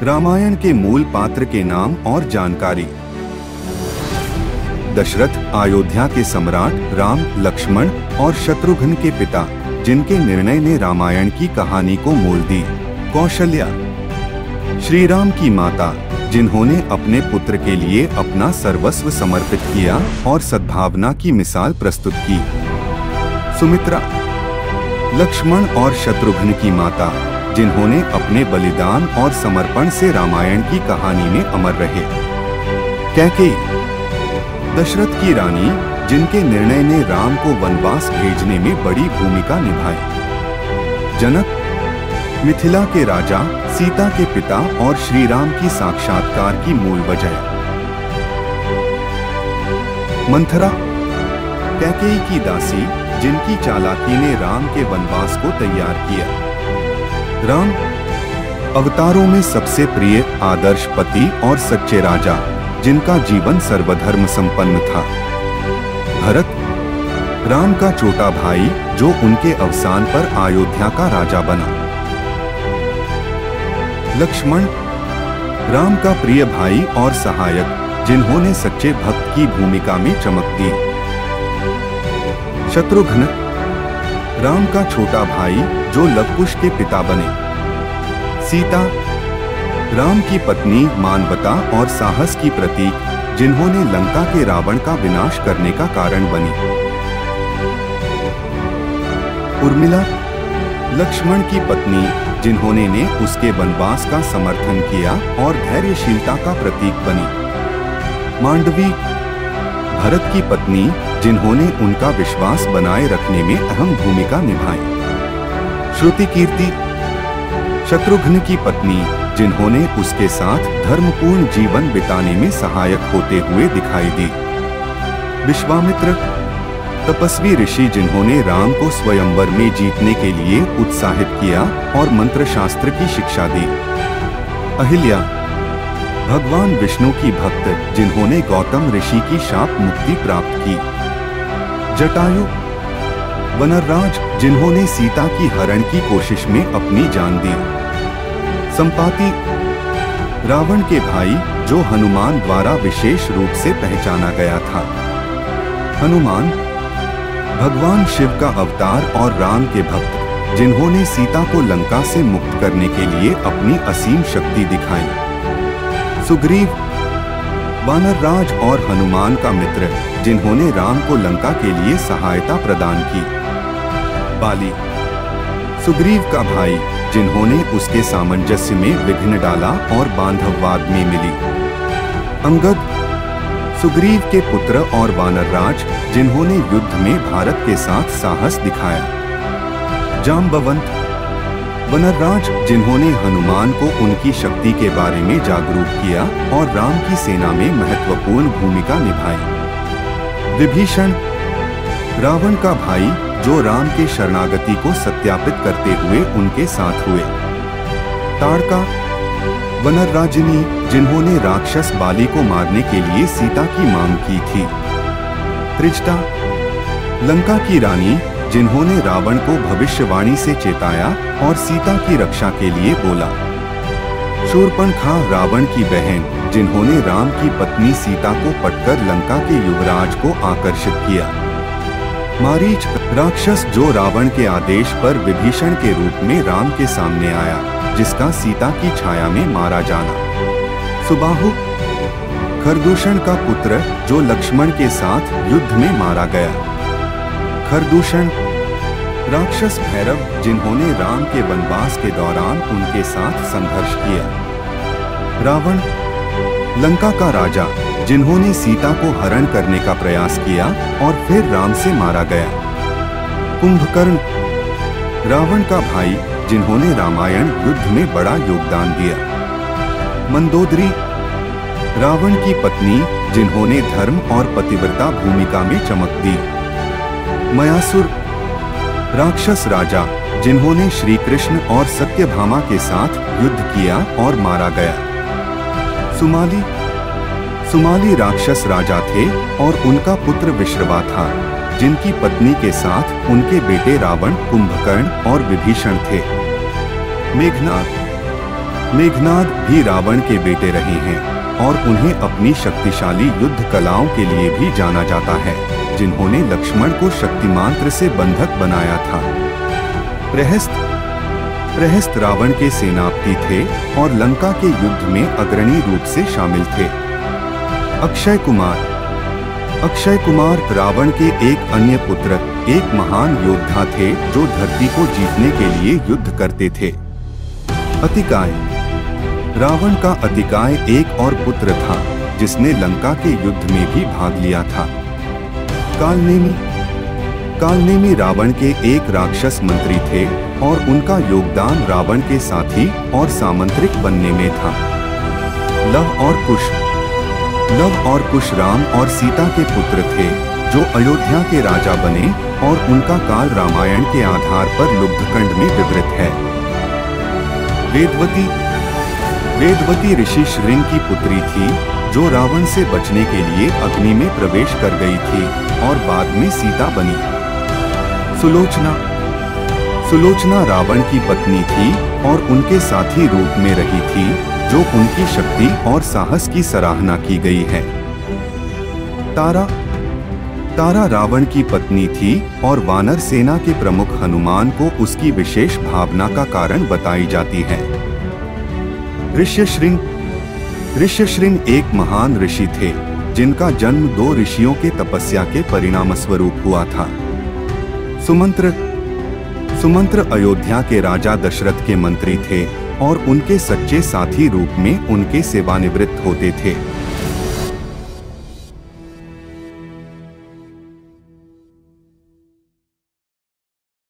रामायण के मूल पात्र के नाम और जानकारी। दशरथ अयोध्या के सम्राट, राम, लक्ष्मण और शत्रुघ्न के पिता, जिनके निर्णय ने रामायण की कहानी को मोड़ दी। कौशल्या, श्री राम की माता, जिन्होंने अपने पुत्र के लिए अपना सर्वस्व समर्पित किया और सद्भावना की मिसाल प्रस्तुत की। सुमित्रा, लक्ष्मण और शत्रुघ्न की माता, जिन्होंने अपने बलिदान और समर्पण से रामायण की कहानी में अमर रहे। कैकेयी, दशरथ की रानी, जिनके निर्णय ने राम को वनवास भेजने में बड़ी भूमिका निभाई। जनक, मिथिला के राजा, सीता के पिता और श्री राम की साक्षात्कार की मूल वजह। मंथरा, कैकेयी की दासी, जिनकी चालाकी ने राम के वनवास को तैयार किया। राम, अवतारों में सबसे प्रिय, आदर्श पति और सच्चे राजा, जिनका जीवन सर्वधर्म संपन्न था। भरत, राम का छोटा भाई, जो उनके अवसान पर अयोध्या का राजा बना। लक्ष्मण, राम का प्रिय भाई और सहायक, जिन्होंने सच्चे भक्त की भूमिका में चमक दी। शत्रुघ्न, राम का छोटा भाई, जो लवकुश के पिता बने। सीता, राम की पत्नी, मानवता और साहस की प्रतीक, जिन्होंने लंका के रावण का विनाश करने का कारण बनी। उर्मिला, लक्ष्मण की पत्नी, जिन्होंने उसके वनवास का समर्थन किया और धैर्यशीलता का प्रतीक बनी। मांडवी, भरत की पत्नी, जिन्होंने उनका विश्वास बनाए रखने में अहम भूमिका निभाई। श्रुतिकीर्ति, शत्रुघ्न की पत्नी, जिन्होंने उसके साथ धर्मपूर्ण जीवन बिताने में सहायक होते हुए दिखाई दी। विश्वामित्र, तपस्वी ऋषि, जिन्होंने राम को स्वयंवर में जीतने के लिए उत्साहित किया और मंत्र शास्त्र की शिक्षा दी। अहिल्या, भगवान विष्णु की भक्त, जिन्होंने गौतम ऋषि की शाप मुक्ति प्राप्त की। जटायु, वनराज, जिन्होंने सीता की हरण की कोशिश में अपनी जान दी। संपाति, रावण के भाई, जो हनुमान द्वारा विशेष रूप से पहचाना गया था। हनुमान, भगवान शिव का अवतार और राम के भक्त, जिन्होंने सीता को लंका से मुक्त करने के लिए अपनी असीम शक्ति दिखाई। सुग्रीव, वानरराज और हनुमान का मित्र, जिन्होंने राम को लंका के लिए सहायता प्रदान की। बाली, सुग्रीव का भाई, जिन्होंने उसके सामंजस्य में विघ्न डाला और बांधववाद में मिली। अंगद, सुग्रीव के पुत्र और वानरराज, जिन्होंने युद्ध में भारत के साथ साहस दिखाया। जाम्बवंत, वनरराज, जिन्होंने हनुमान को उनकी शक्ति के बारे में जागरूक किया और राम की सेना में महत्वपूर्ण भूमिका निभाई। विभीषण, रावण का भाई, जो राम के शरणागति को सत्यापित करते हुए उनके साथ हुए। ताड़का, वनराजिनी, जिन्होंने राक्षस बाली को मारने के लिए सीता की मांग की थी। त्रिजटा, लंका की रानी, जिन्होंने रावण को भविष्यवाणी से चेताया और सीता की रक्षा के लिए बोला। शूर्पणखा, रावण की बहन, जिन्होंने राम की पत्नी सीता को पटकर लंका के युवराज को आकर्षित किया। मारीच, राक्षस, जो रावण के आदेश पर विभीषण के रूप में राम के सामने आया, जिसका सीता की छाया में मारा जाना। सुबाहु, खरदूषण का पुत्र, जो लक्ष्मण के साथ युद्ध में मारा गया। खरदूषण, राक्षस भैरव, जिन्होंने राम के वनवास के दौरान उनके साथ संघर्ष किया। रावण, लंका का राजा, जिन्होंने सीता को हरण करने का प्रयास किया और फिर राम से मारा गया। कुंभकर्ण, रावण का भाई, जिन्होंने रामायण युद्ध में बड़ा योगदान दिया। मंदोदरी, रावण की पत्नी, जिन्होंने धर्म और पतिव्रता भूमिका में चमक दी। मयासुर, राक्षस राजा, जिन्होंने श्री कृष्ण और सत्यभामा के साथ युद्ध किया और मारा गया। सुमाली, सुमाली राक्षस राजा थे और उनका पुत्र विश्रवा था, जिनकी पत्नी के साथ उनके बेटे रावण, कुंभकर्ण और विभीषण थे। मेघनाद, मेघनाद भी रावण के बेटे रहे हैं और उन्हें अपनी शक्तिशाली युद्ध कलाओं के लिए भी जाना जाता है, जिन्होंने लक्ष्मण को शक्तिमांत्र से बंधक बनाया था। प्रहस्त रावण के सेनापति थे और लंका के युद्ध में अग्रणी रूप से शामिल थे। अक्षय कुमार रावण के एक अन्य पुत्र एक महान योद्धा थे जो धरती को जीतने के लिए युद्ध करते थे। अतिकाय रावण का अतिकाय एक और पुत्र था जिसने लंका के युद्ध में भी भाग लिया था। कालनेमी रावण के एक राक्षस मंत्री थे और उनका योगदान रावण के साथी और सामंत्रिक बनने में था। लव और कुश राम और सीता के पुत्र थे जो अयोध्या के राजा बने और उनका काल रामायण के आधार पर लुब्धकंड में विवृत है। वेदवती ऋषि श्रृंग की पुत्री थी जो रावण से बचने के लिए अग्नि में प्रवेश कर गई थी और बाद में सीता बनी। सुलोचना रावण की पत्नी थी और उनके साथी रूप में रही थी जो उनकी शक्ति और साहस की सराहना की गई है। तारा रावण की पत्नी थी और वानर सेना के प्रमुख हनुमान को उसकी विशेष भावना का कारण बताई जाती है। ऋष्यशृंग एक महान ऋषि थे जिनका जन्म 2 ऋषियों के तपस्या के परिणामस्वरूप हुआ था। सुमंत्र अयोध्या के राजा दशरथ के मंत्री थे और उनके सच्चे साथी रूप में उनके सेवानिवृत्त होते थे।